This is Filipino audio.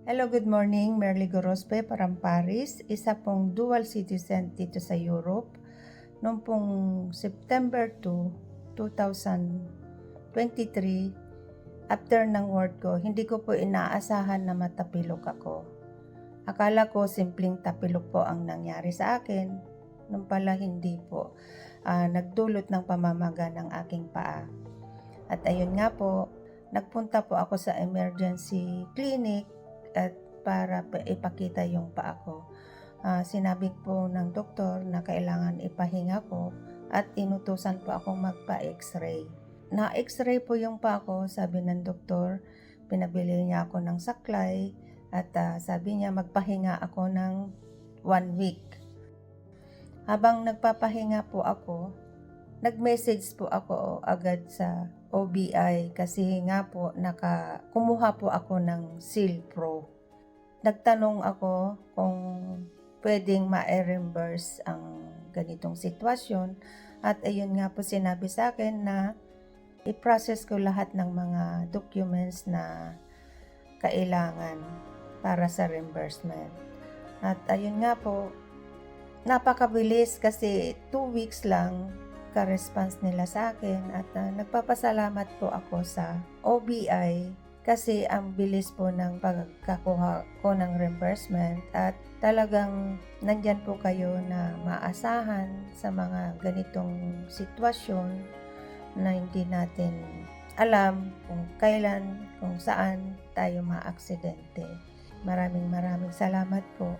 Hello, good morning. Merly Gorospe, Paramparis. Isa pong dual citizen dito sa Europe. Noong pong September 2, 2023, after ng work ko, hindi ko po inaasahan na matapilok ako. Akala ko simpleng tapilok po ang nangyari sa akin. Nung pala hindi po. Nagdulot ng pamamaga ng aking paa. At ayun nga po, nagpunta po ako sa emergency clinic at para ipakita yung paa ko. Sinabi po ng doktor na kailangan ipahinga ko at inutusan po akong magpa-x-ray. Na-x-ray po yung paa ko, sabi ng doktor, pinabili niya ako ng saklay at sabi niya magpahinga ako ng 1 week. Habang nagpapahinga po ako, nag-message po ako agad sa OBI kasi nga po kumuha po ako ng Seal Pro. Nagtanong ako kung pwedeng ma-reimburse ang ganitong sitwasyon at ayun nga po sinabi sa akin na i-process ko lahat ng mga documents na kailangan para sa reimbursement. At ayun nga po, napakabilis kasi 2 weeks lang ka-response nila sa akin at nagpapasalamat po ako sa OBI kasi ang bilis po ng pagkakuha ko ng reimbursement at talagang nandyan po kayo na maasahan sa mga ganitong sitwasyon na hindi natin alam kung kailan, kung saan tayo maaksidente. Maraming salamat po.